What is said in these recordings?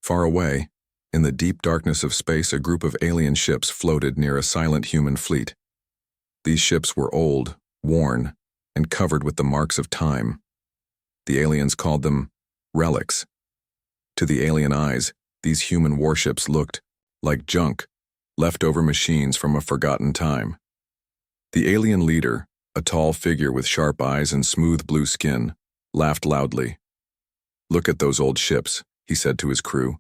Far away, in the deep darkness of space, a group of alien ships floated near a silent human fleet. These ships were old, worn, and covered with the marks of time. The aliens called them relics. To the alien eyes, these human warships looked like junk, leftover machines from a forgotten time. The alien leader, a tall figure with sharp eyes and smooth blue skin, laughed loudly. "Look at those old ships," he said to his crew.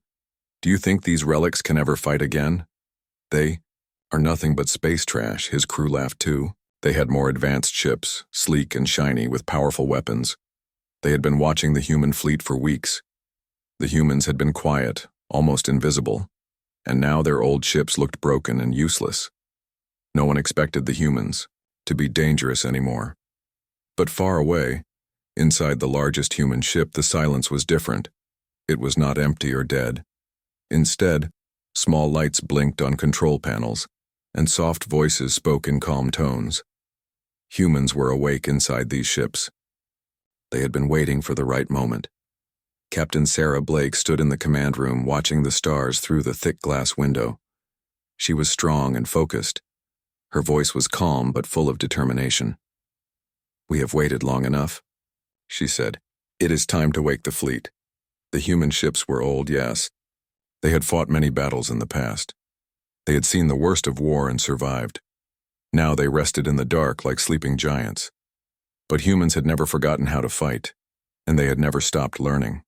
"Do you think these relics can ever fight again?" "They are nothing but space trash," his crew laughed too. They had more advanced ships, sleek and shiny with powerful weapons. They had been watching the human fleet for weeks. The humans had been quiet, almost invisible, and now their old ships looked broken and useless. No one expected the humans to be dangerous anymore. But far away, inside the largest human ship, the silence was different. It was not empty or dead. Instead, small lights blinked on control panels, and soft voices spoke in calm tones. Humans were awake inside these ships. They had been waiting for the right moment. Captain Sarah Blake stood in the command room watching the stars through the thick glass window. She was strong and focused. Her voice was calm but full of determination. "We have waited long enough," she said. "It is time to wake the fleet." The human ships were old, yes. They had fought many battles in the past. They had seen the worst of war and survived. Now they rested in the dark like sleeping giants. But humans had never forgotten how to fight, and they had never stopped learning.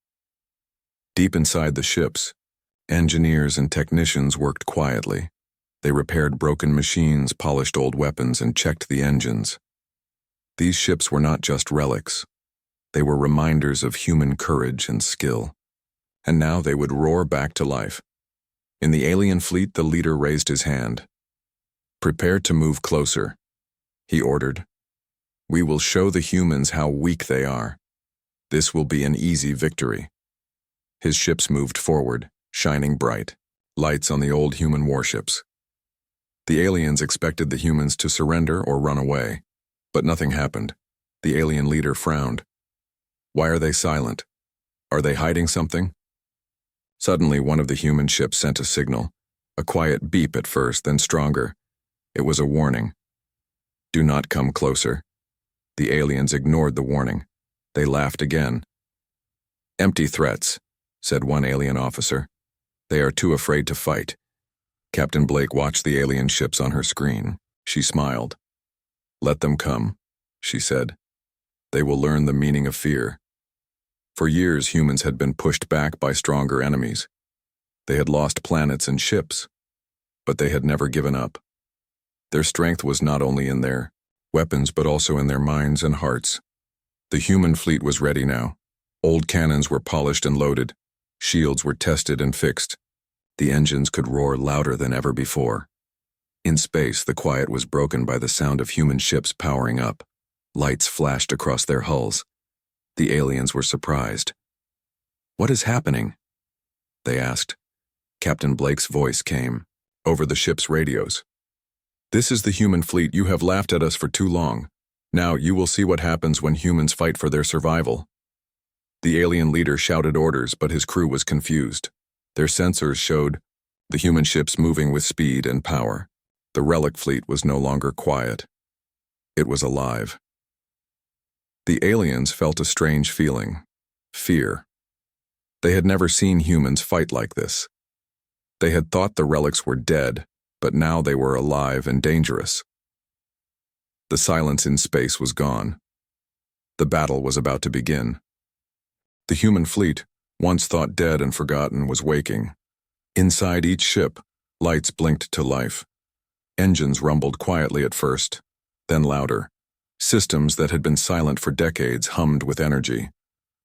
Deep inside the ships, engineers and technicians worked quietly. They repaired broken machines, polished old weapons, and checked the engines. These ships were not just relics. They were reminders of human courage and skill. And now they would roar back to life. In the alien fleet, the leader raised his hand. "Prepare to move closer," he ordered. "We will show the humans how weak they are. This will be an easy victory." His ships moved forward, shining bright, lights on the old human warships. The aliens expected the humans to surrender or run away, but nothing happened. The alien leader frowned. "Why are they silent? Are they hiding something?" Suddenly, one of the human ships sent a signal, a quiet beep at first, then stronger. It was a warning. "Do not come closer." The aliens ignored the warning. They laughed again. "Empty threats," said one alien officer. "They are too afraid to fight." Captain Blake watched the alien ships on her screen. She smiled. "Let them come," she said. "They will learn the meaning of fear." For years, humans had been pushed back by stronger enemies. They had lost planets and ships, but they had never given up. Their strength was not only in their weapons, but also in their minds and hearts. The human fleet was ready now. Old cannons were polished and loaded. Shields were tested and fixed. The engines could roar louder than ever before. In space, the quiet was broken by the sound of human ships powering up. Lights flashed across their hulls. The aliens were surprised. "What is happening?" they asked. Captain Blake's voice came over the ship's radios. "This is the human fleet. You have laughed at us for too long. Now you will see what happens when humans fight for their survival." The alien leader shouted orders, but his crew was confused. Their sensors showed the human ships moving with speed and power. The relic fleet was no longer quiet. It was alive. The aliens felt a strange feeling, fear. They had never seen humans fight like this. They had thought the relics were dead, but now they were alive and dangerous. The silence in space was gone. The battle was about to begin. The human fleet, once thought dead and forgotten, was waking. Inside each ship, lights blinked to life. Engines rumbled quietly at first, then louder. Systems that had been silent for decades hummed with energy.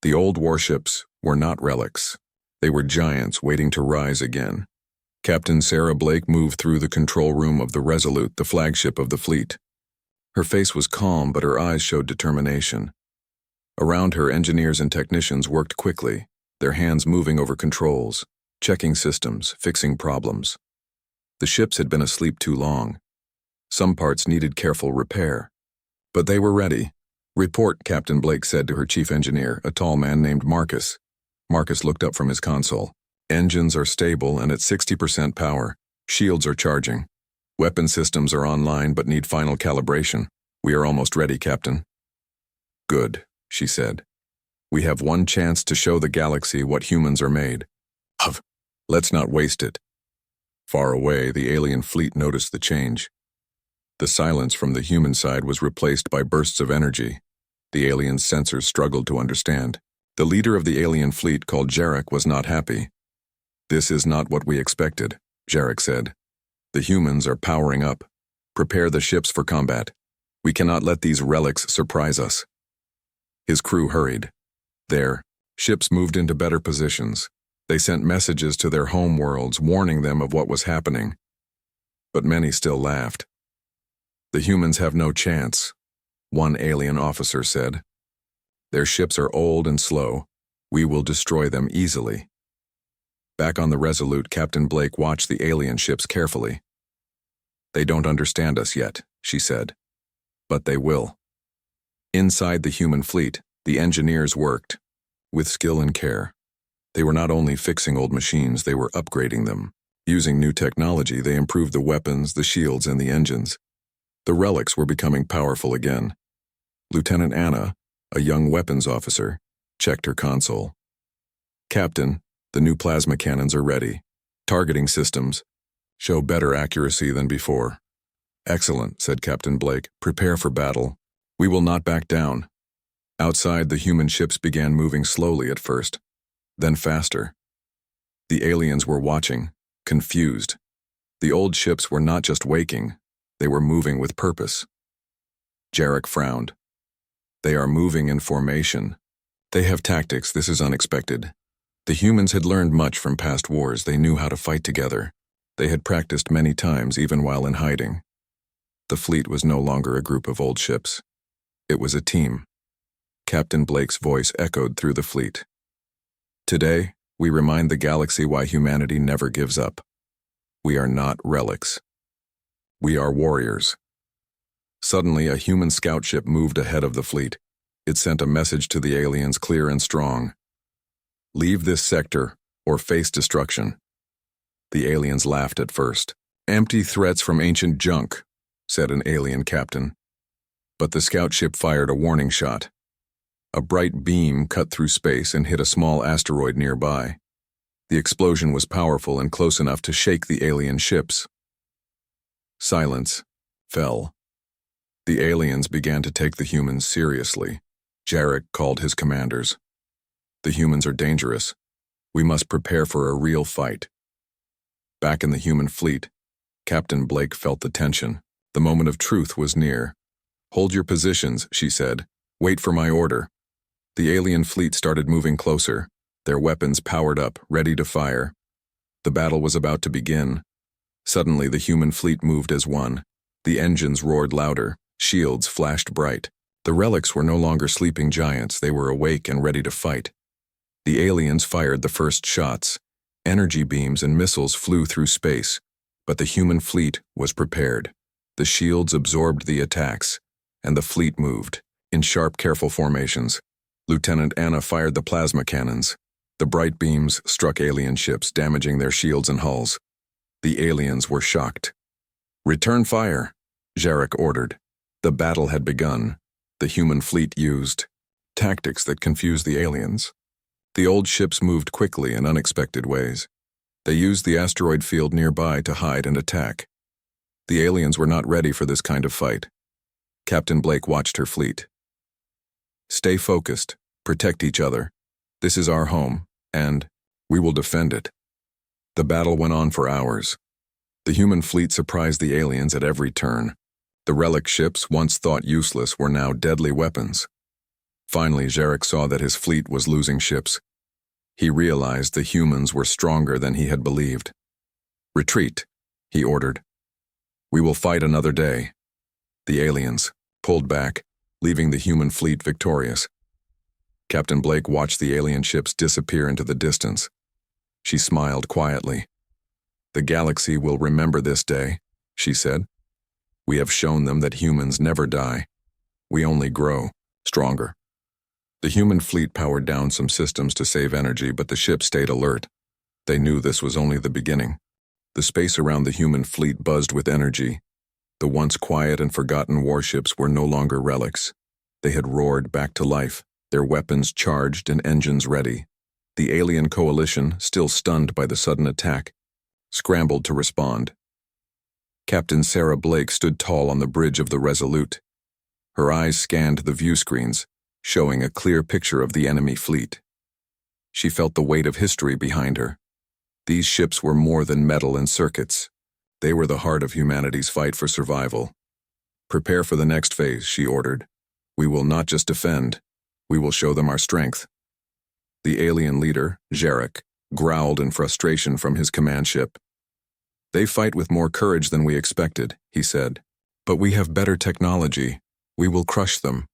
The old warships were not relics. They were giants waiting to rise again. Captain Sarah Blake moved through the control room of the Resolute, the flagship of the fleet. Her face was calm, but her eyes showed determination. Around her, engineers and technicians worked quickly, their hands moving over controls, checking systems, fixing problems. The ships had been asleep too long. Some parts needed careful repair. But they were ready. "Report," Captain Blake said to her chief engineer, a tall man named Marcus. Marcus looked up from his console. Engines are stable and at 60% power. Shields are charging. Weapon systems are online but need final calibration. We are almost ready, Captain. Good, she said. We have one chance to show the galaxy what humans are made of. Let's not waste it. Far away, the alien fleet noticed the change. The silence from the human side was replaced by bursts of energy. The alien's sensors struggled to understand. The leader of the alien fleet, called Jarek, was not happy. This is not what we expected, Jarek said. The humans are powering up. Prepare the ships for combat. We cannot let these relics surprise us. His crew hurried. There, ships moved into better positions. They sent messages to their home worlds, warning them of what was happening. But many still laughed. The humans have no chance, one alien officer said. Their ships are old and slow. We will destroy them easily. Back on the Resolute, Captain Blake watched the alien ships carefully. They don't understand us yet, she said. But they will. Inside the human fleet, the engineers worked, with skill and care. They were not only fixing old machines, they were upgrading them. Using new technology, they improved the weapons, the shields, and the engines. The relics were becoming powerful again. Lieutenant Anna, a young weapons officer, checked her console. Captain, the new plasma cannons are ready. Targeting systems show better accuracy than before. Excellent, said Captain Blake. Prepare for battle. We will not back down. Outside, the human ships began moving slowly at first, then faster. The aliens were watching, confused. The old ships were not just waking, they were moving with purpose. Jarek frowned. They are moving in formation. They have tactics, this is unexpected. The humans had learned much from past wars, they knew how to fight together. They had practiced many times, even while in hiding. The fleet was no longer a group of old ships. It was a team. Captain Blake's voice echoed through the fleet. Today, we remind the galaxy why humanity never gives up. We are not relics. We are warriors. Suddenly, a human scout ship moved ahead of the fleet. It sent a message to the aliens, clear and strong. Leave this sector, or face destruction. The aliens laughed at first. Empty threats from ancient junk, said an alien captain. But the scout ship fired a warning shot. A bright beam cut through space and hit a small asteroid nearby. The explosion was powerful and close enough to shake the alien ships. Silence fell. The aliens began to take the humans seriously. Jarek called his commanders. The humans are dangerous. We must prepare for a real fight. Back in the human fleet, Captain Blake felt the tension. The moment of truth was near. Hold your positions, she said. Wait for my order. The alien fleet started moving closer, their weapons powered up, ready to fire. The battle was about to begin. Suddenly, the human fleet moved as one. The engines roared louder, shields flashed bright. The relics were no longer sleeping giants, they were awake and ready to fight. The aliens fired the first shots. Energy beams and missiles flew through space, but the human fleet was prepared. The shields absorbed the attacks, and the fleet moved, in sharp, careful formations. Lieutenant Anna fired the plasma cannons. The bright beams struck alien ships, damaging their shields and hulls. The aliens were shocked. Return fire, Jarek ordered. The battle had begun. The human fleet used tactics that confused the aliens. The old ships moved quickly in unexpected ways. They used the asteroid field nearby to hide and attack. The aliens were not ready for this kind of fight. Captain Blake watched her fleet. Stay focused, protect each other. This is our home, and we will defend it. The battle went on for hours. The human fleet surprised the aliens at every turn. The relic ships, once thought useless, were now deadly weapons. Finally, Jarek saw that his fleet was losing ships. He realized the humans were stronger than he had believed. Retreat, he ordered. We will fight another day. The aliens pulled back, leaving the human fleet victorious. Captain Blake watched the alien ships disappear into the distance. She smiled quietly. The galaxy will remember this day, she said. We have shown them that humans never die. We only grow stronger. The human fleet powered down some systems to save energy, but the ship stayed alert. They knew this was only the beginning. The space around the human fleet buzzed with energy. The once quiet and forgotten warships were no longer relics. They had roared back to life, their weapons charged and engines ready. The alien coalition, still stunned by the sudden attack, scrambled to respond. Captain Sarah Blake stood tall on the bridge of the Resolute. Her eyes scanned the view screens, showing a clear picture of the enemy fleet. She felt the weight of history behind her. These ships were more than metal and circuits. They were the heart of humanity's fight for survival. "Prepare for the next phase," she ordered. "We will not just defend, we will show them our strength." The alien leader, Jarek, growled in frustration from his command ship. "They fight with more courage than we expected," he said. "But we have better technology. We will crush them."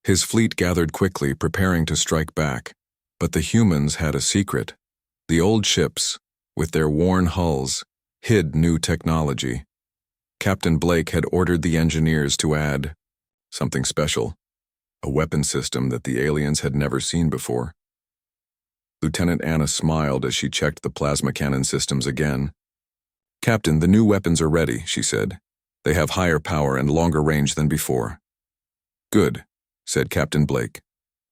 His fleet gathered quickly, preparing to strike back. But the humans had a secret. The old ships, with their worn hulls, hid new technology. Captain Blake had ordered the engineers to add something special, a weapon system that the aliens had never seen before. Lieutenant Anna smiled as she checked the plasma cannon systems again. "Captain, the new weapons are ready," she said. "They have higher power and longer range than before." "Good," said Captain Blake.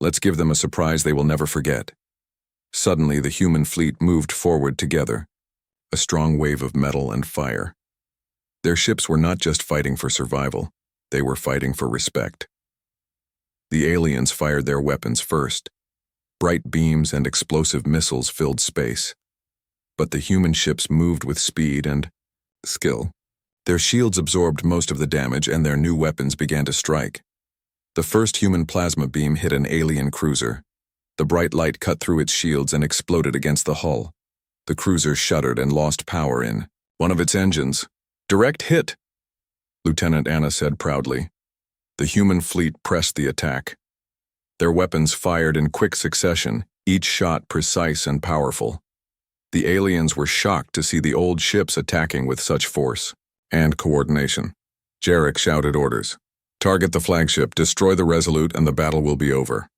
"Let's give them a surprise they will never forget." Suddenly, the human fleet moved forward together, a strong wave of metal and fire. Their ships were not just fighting for survival, they were fighting for respect. The aliens fired their weapons first. Bright beams and explosive missiles filled space. But the human ships moved with speed and skill. Their shields absorbed most of the damage and their new weapons began to strike. The first human plasma beam hit an alien cruiser. The bright light cut through its shields and exploded against the hull. The cruiser shuddered and lost power in one of its engines. "Direct hit," Lieutenant Anna said proudly. The human fleet pressed the attack. Their weapons fired in quick succession, each shot precise and powerful. The aliens were shocked to see the old ships attacking with such force and coordination. Jarek shouted orders. "Target the flagship, destroy the Resolute, and the battle will be over."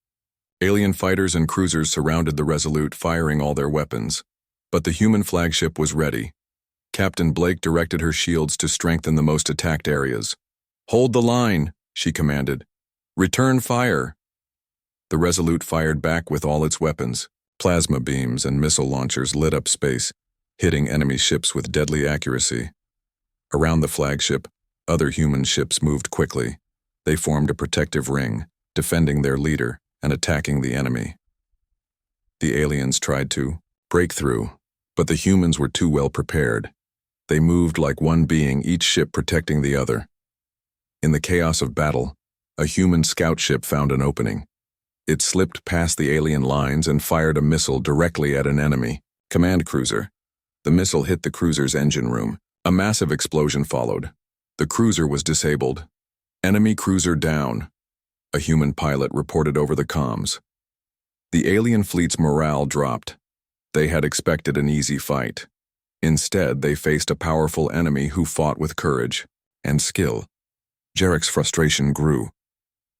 Alien fighters and cruisers surrounded the Resolute, firing all their weapons. But the human flagship was ready. Captain Blake directed her shields to strengthen the most attacked areas. "Hold the line," she commanded. "Return fire." The Resolute fired back with all its weapons. Plasma beams and missile launchers lit up space, hitting enemy ships with deadly accuracy. Around the flagship, other human ships moved quickly. They formed a protective ring, defending their leader and attacking the enemy. The aliens tried to break through, but the humans were too well prepared. They moved like one being, each ship protecting the other. In the chaos of battle, a human scout ship found an opening. It slipped past the alien lines and fired a missile directly at an enemy command cruiser. The missile hit the cruiser's engine room. A massive explosion followed. The cruiser was disabled. "Enemy cruiser down," a human pilot reported over the comms. The alien fleet's morale dropped. They had expected an easy fight. Instead, they faced a powerful enemy who fought with courage and skill. Jarek's frustration grew.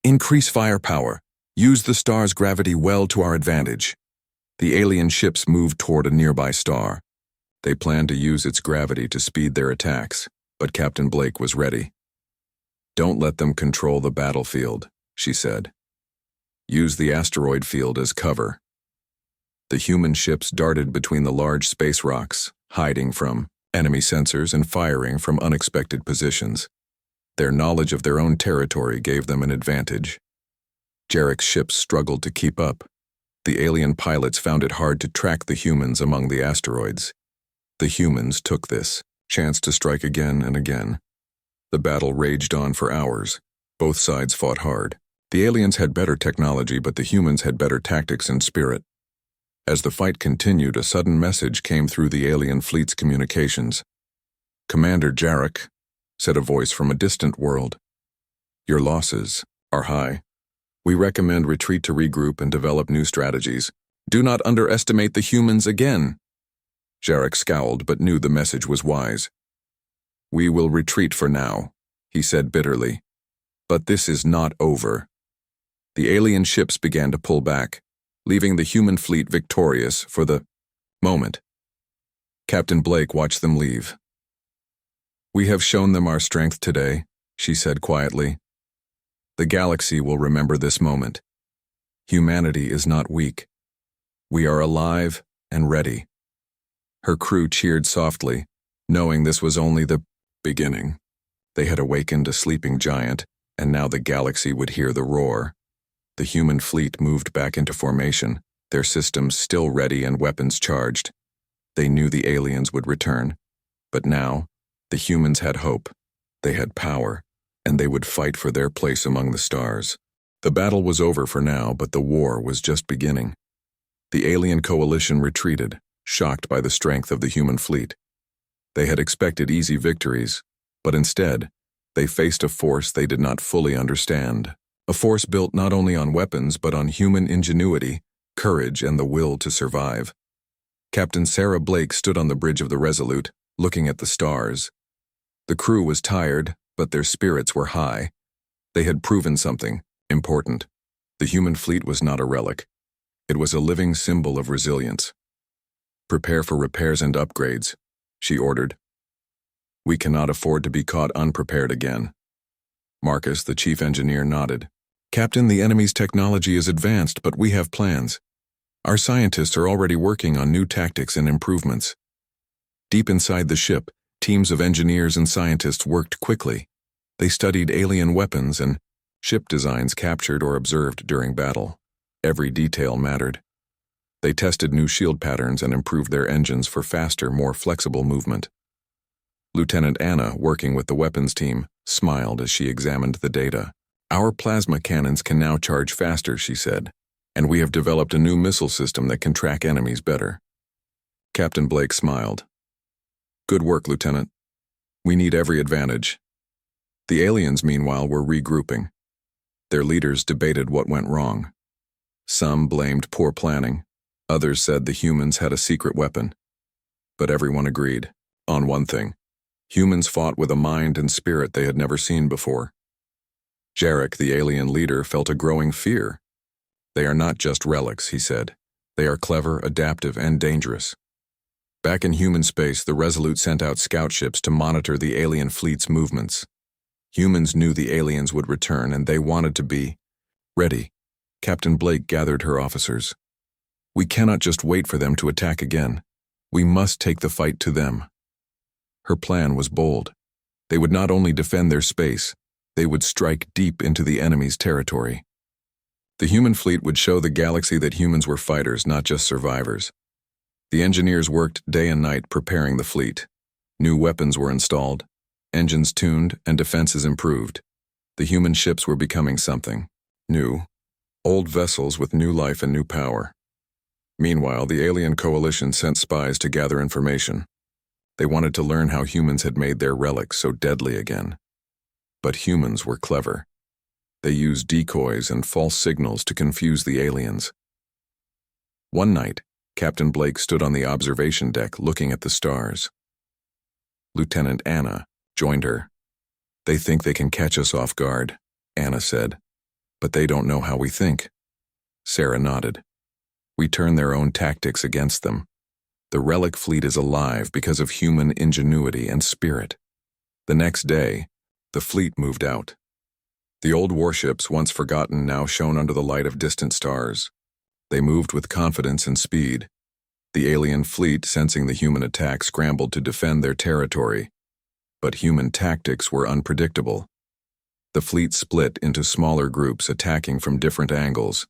"Increase firepower. Use the star's gravity well to our advantage." The alien ships moved toward a nearby star. They planned to use its gravity to speed their attacks, but Captain Blake was ready. "Don't let them control the battlefield," she said. "Use the asteroid field as cover." The human ships darted between the large space rocks, hiding from enemy sensors and firing from unexpected positions. Their knowledge of their own territory gave them an advantage. Jarek's ships struggled to keep up. The alien pilots found it hard to track the humans among the asteroids. The humans took this chance to strike again and again. The battle raged on for hours. Both sides fought hard. The aliens had better technology, but the humans had better tactics and spirit. As the fight continued, a sudden message came through the alien fleet's communications. "Commander Jarek," said a voice from a distant world. "Your losses are high. We recommend retreat to regroup and develop new strategies. Do not underestimate the humans again." Jarek scowled but knew the message was wise. "We will retreat for now," he said bitterly. "But this is not over." The alien ships began to pull back, leaving the human fleet victorious for the moment. Captain Blake watched them leave. "We have shown them our strength today," she said quietly. "The galaxy will remember this moment. Humanity is not weak. We are alive and ready." Her crew cheered softly, knowing this was only the beginning. They had awakened a sleeping giant, and now the galaxy would hear the roar. The human fleet moved back into formation, their systems still ready and weapons charged. They knew the aliens would return, but now, the humans had hope, they had power, and they would fight for their place among the stars. The battle was over for now, but the war was just beginning. The alien coalition retreated, shocked by the strength of the human fleet. They had expected easy victories, but instead, they faced a force they did not fully understand. A force built not only on weapons but on human ingenuity, courage, and the will to survive. Captain Sarah Blake stood on the bridge of the Resolute, looking at the stars. The crew was tired, but their spirits were high. They had proven something important. The human fleet was not a relic. It was a living symbol of resilience. "Prepare for repairs and upgrades," she ordered. "We cannot afford to be caught unprepared again." Marcus, the chief engineer, nodded. "Captain, the enemy's technology is advanced, but we have plans. Our scientists are already working on new tactics and improvements." Deep inside the ship, teams of engineers and scientists worked quickly. They studied alien weapons and ship designs captured or observed during battle. Every detail mattered. They tested new shield patterns and improved their engines for faster, more flexible movement. Lieutenant Anna, working with the weapons team, smiled as she examined the data. "Our plasma cannons can now charge faster," she said, "and we have developed a new missile system that can track enemies better." Captain Blake smiled. "Good work, Lieutenant. We need every advantage." The aliens, meanwhile, were regrouping. Their leaders debated what went wrong. Some blamed poor planning. Others said the humans had a secret weapon. But everyone agreed on one thing. Humans fought with a mind and spirit they had never seen before. Jarek, the alien leader, felt a growing fear. "They are not just relics," he said. "They are clever, adaptive, and dangerous." Back in human space, the Resolute sent out scout ships to monitor the alien fleet's movements. Humans knew the aliens would return, and they wanted to be ready. Captain Blake gathered her officers. "We cannot just wait for them to attack again. We must take the fight to them." Her plan was bold. They would not only defend their space, they would strike deep into the enemy's territory. The human fleet would show the galaxy that humans were fighters, not just survivors. The engineers worked day and night preparing the fleet. New weapons were installed, engines tuned, and defenses improved. The human ships were becoming something new, old vessels with new life and new power. Meanwhile, the alien coalition sent spies to gather information. They wanted to learn how humans had made their relics so deadly again. But humans were clever. They used decoys and false signals to confuse the aliens. One night, Captain Blake stood on the observation deck looking at the stars. Lieutenant Anna joined her. "They think they can catch us off guard," Anna said. "But they don't know how we think." Sarah nodded. "We turn their own tactics against them. The Relic fleet is alive because of human ingenuity and spirit." The next day, the fleet moved out. The old warships, once forgotten, now shone under the light of distant stars. They moved with confidence and speed. The alien fleet, sensing the human attack, scrambled to defend their territory. But human tactics were unpredictable. The fleet split into smaller groups, attacking from different angles.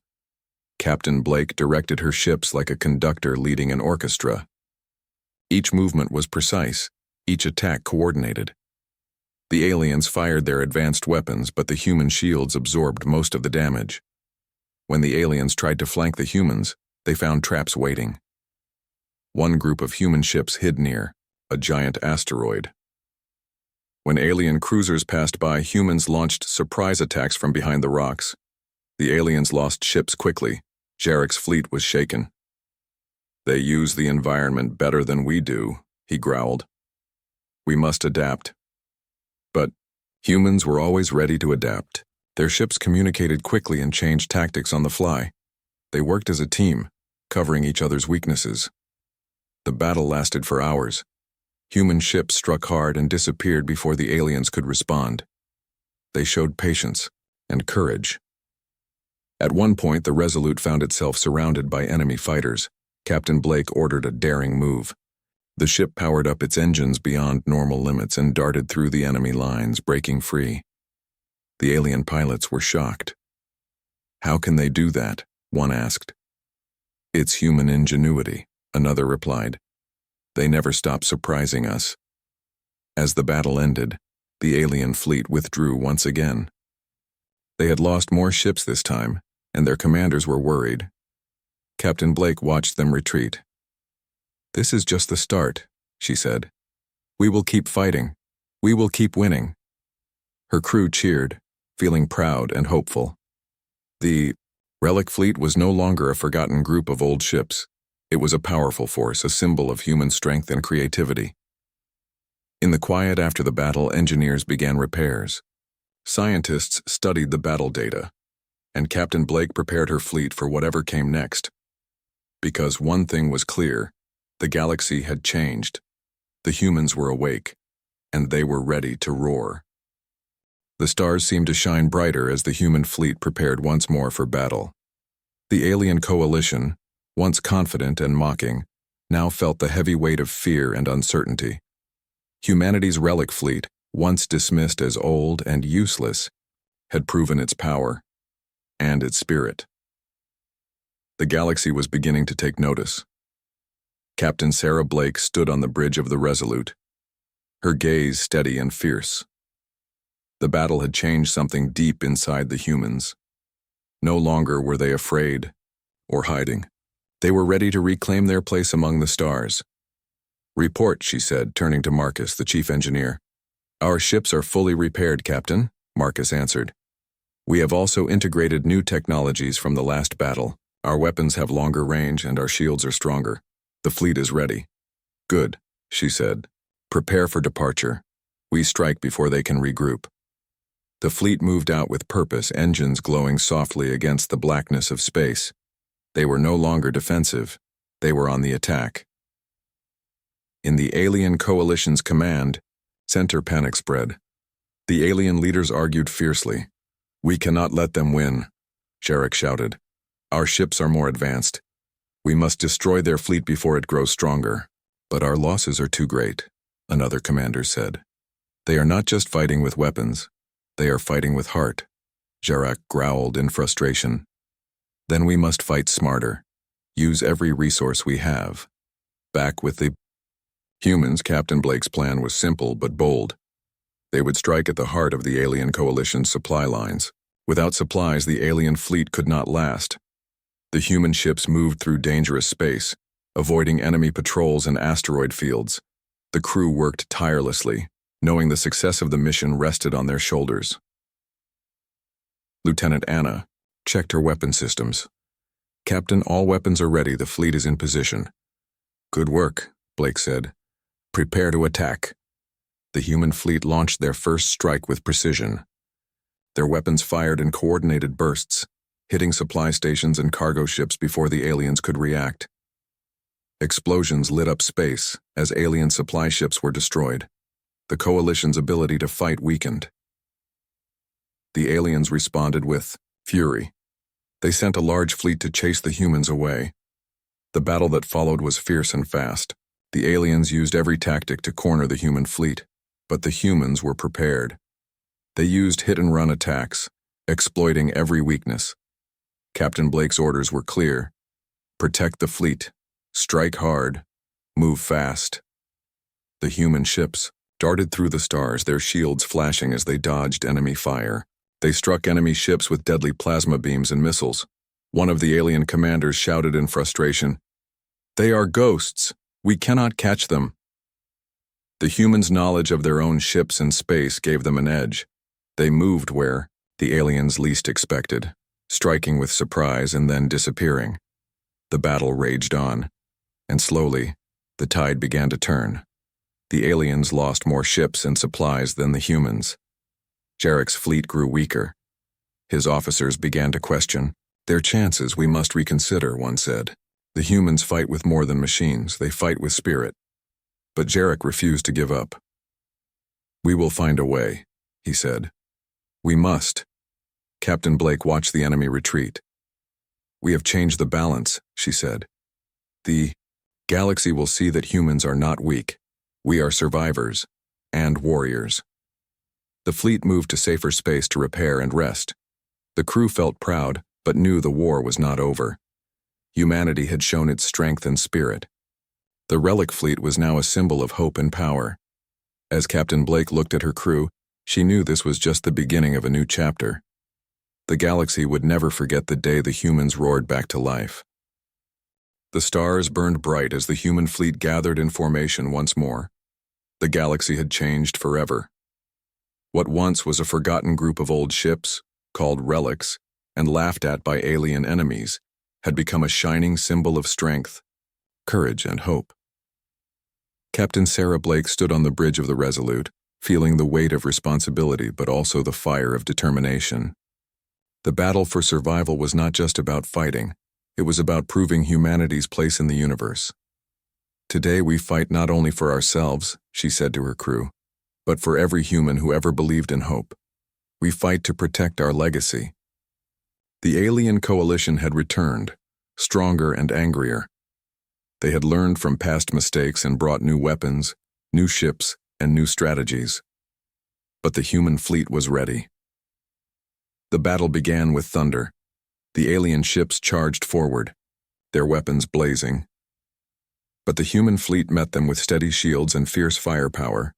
Captain Blake directed her ships like a conductor leading an orchestra. Each movement was precise, each attack coordinated. The aliens fired their advanced weapons, but the human shields absorbed most of the damage. When the aliens tried to flank the humans, they found traps waiting. One group of human ships hid near a giant asteroid. When alien cruisers passed by, humans launched surprise attacks from behind the rocks. The aliens lost ships quickly. Jarek's fleet was shaken. "They use the environment better than we do," he growled. "We must adapt." But humans were always ready to adapt. Their ships communicated quickly and changed tactics on the fly. They worked as a team, covering each other's weaknesses. The battle lasted for hours. Human ships struck hard and disappeared before the aliens could respond. They showed patience and courage. At one point, the Resolute found itself surrounded by enemy fighters. Captain Blake ordered a daring move. The ship powered up its engines beyond normal limits and darted through the enemy lines, breaking free. The alien pilots were shocked. "How can they do that?" one asked. "It's human ingenuity," another replied. "They never stop surprising us." As the battle ended, the alien fleet withdrew once again. They had lost more ships this time, and their commanders were worried. Captain Blake watched them retreat. "This is just the start," she said. "We will keep fighting. We will keep winning." Her crew cheered, feeling proud and hopeful. The Relic fleet was no longer a forgotten group of old ships. It was a powerful force, a symbol of human strength and creativity. In the quiet after the battle, engineers began repairs. Scientists studied the battle data, and Captain Blake prepared her fleet for whatever came next. Because one thing was clear, the galaxy had changed. The humans were awake, and they were ready to roar. The stars seemed to shine brighter as the human fleet prepared once more for battle. The alien coalition, once confident and mocking, now felt the heavy weight of fear and uncertainty. Humanity's Relic fleet, once dismissed as old and useless, had proven its power and its spirit. The galaxy was beginning to take notice. Captain Sarah Blake stood on the bridge of the Resolute, her gaze steady and fierce. The battle had changed something deep inside the humans. No longer were they afraid or hiding. They were ready to reclaim their place among the stars. "Report," she said, turning to Marcus, the chief engineer. "Our ships are fully repaired, Captain," Marcus answered. "We have also integrated new technologies from the last battle. Our weapons have longer range and our shields are stronger. The fleet is ready." "Good," she said. "Prepare for departure. We strike before they can regroup." The fleet moved out with purpose, engines glowing softly against the blackness of space. They were no longer defensive. They were on the attack. In the alien coalition's command, center panic spread. The alien leaders argued fiercely. "We cannot let them win," Jarek shouted. "Our ships are more advanced. We must destroy their fleet before it grows stronger." "But our losses are too great," another commander said. "They are not just fighting with weapons. They are fighting with heart," Jarek growled in frustration. "Then we must fight smarter. Use every resource we have." Back with the humans, Captain Blake's plan was simple but bold. They would strike at the heart of the alien coalition's supply lines. Without supplies, the alien fleet could not last. The human ships moved through dangerous space, avoiding enemy patrols and asteroid fields. The crew worked tirelessly, knowing the success of the mission rested on their shoulders. Lieutenant Anna checked her weapon systems. "Captain, all weapons are ready. The fleet is in position." "Good work," Blake said. "Prepare to attack." The human fleet launched their first strike with precision. Their weapons fired in coordinated bursts, hitting supply stations and cargo ships before the aliens could react. Explosions lit up space as alien supply ships were destroyed. The coalition's ability to fight weakened. The aliens responded with fury. They sent a large fleet to chase the humans away. The battle that followed was fierce and fast. The aliens used every tactic to corner the human fleet, but the humans were prepared. They used hit-and-run attacks, exploiting every weakness. Captain Blake's orders were clear. Protect the fleet. Strike hard. Move fast. The human ships darted through the stars, their shields flashing as they dodged enemy fire. They struck enemy ships with deadly plasma beams and missiles. One of the alien commanders shouted in frustration, "They are ghosts. We cannot catch them." The humans' knowledge of their own ships and space gave them an edge. They moved where the aliens least expected, striking with surprise and then disappearing. The battle raged on, and slowly, the tide began to turn. The aliens lost more ships and supplies than the humans. Jarek's fleet grew weaker. His officers began to question. "Their chances we must reconsider," one said. The humans fight with more than machines, they fight with spirit. But Jarek refused to give up. "We will find a way," he said. "We must." Captain Blake watched the enemy retreat. "We have changed the balance," she said. "The galaxy will see that humans are not weak. We are survivors and warriors." The fleet moved to safer space to repair and rest. The crew felt proud, but knew the war was not over. Humanity had shown its strength and spirit. The Relic fleet was now a symbol of hope and power. As Captain Blake looked at her crew, she knew this was just the beginning of a new chapter. The galaxy would never forget the day the humans roared back to life. The stars burned bright as the human fleet gathered in formation once more. The galaxy had changed forever. What once was a forgotten group of old ships, called relics, and laughed at by alien enemies, had become a shining symbol of strength, courage, and hope. Captain Sarah Blake stood on the bridge of the Resolute, feeling the weight of responsibility but also the fire of determination. The battle for survival was not just about fighting, it was about proving humanity's place in the universe. "Today we fight not only for ourselves," she said to her crew, "but for every human who ever believed in hope. We fight to protect our legacy." The alien coalition had returned, stronger and angrier. They had learned from past mistakes and brought new weapons, new ships, and new strategies. But the human fleet was ready. The battle began with thunder. The alien ships charged forward, their weapons blazing. But the human fleet met them with steady shields and fierce firepower.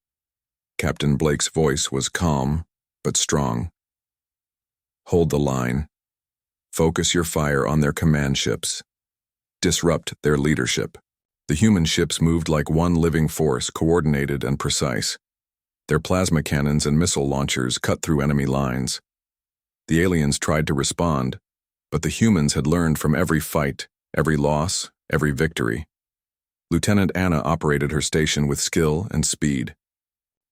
Captain Blake's voice was calm, but strong. "Hold the line. Focus your fire on their command ships. Disrupt their leadership." The human ships moved like one living force, coordinated and precise. Their plasma cannons and missile launchers cut through enemy lines. The aliens tried to respond, but the humans had learned from every fight, every loss, every victory. Lieutenant Anna operated her station with skill and speed.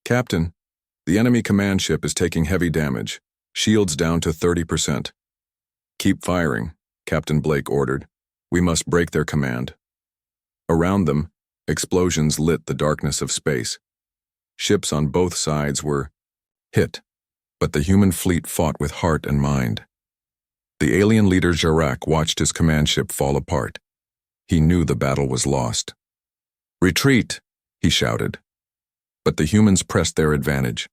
"Captain, the enemy command ship is taking heavy damage. Shields down to 30%. "Keep firing," Captain Blake ordered. "We must break their command." Around them, explosions lit the darkness of space. Ships on both sides were hit, but the human fleet fought with heart and mind. The alien leader Jarek watched his command ship fall apart. He knew the battle was lost. "Retreat!" he shouted. But the humans pressed their advantage.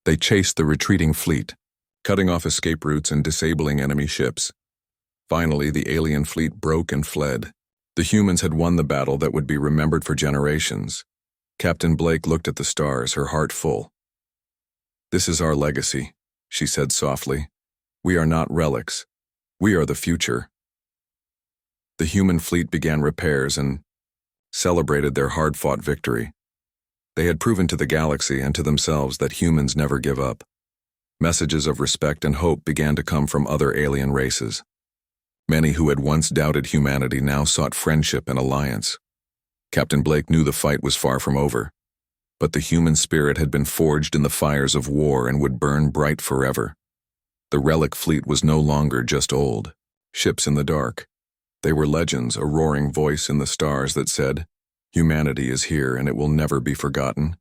They chased the retreating fleet, cutting off escape routes and disabling enemy ships. Finally, the alien fleet broke and fled. The humans had won the battle that would be remembered for generations. Captain Blake looked at the stars, her heart full. "This is our legacy," she said softly. "We are not relics. We are the future." The human fleet began repairs and celebrated their hard-fought victory. They had proven to the galaxy and to themselves that humans never give up. Messages of respect and hope began to come from other alien races. Many who had once doubted humanity now sought friendship and alliance. Captain Blake knew the fight was far from over, but the human spirit had been forged in the fires of war and would burn bright forever. The Relic fleet was no longer just old ships in the dark. They were legends, a roaring voice in the stars that said, "Humanity is here and it will never be forgotten."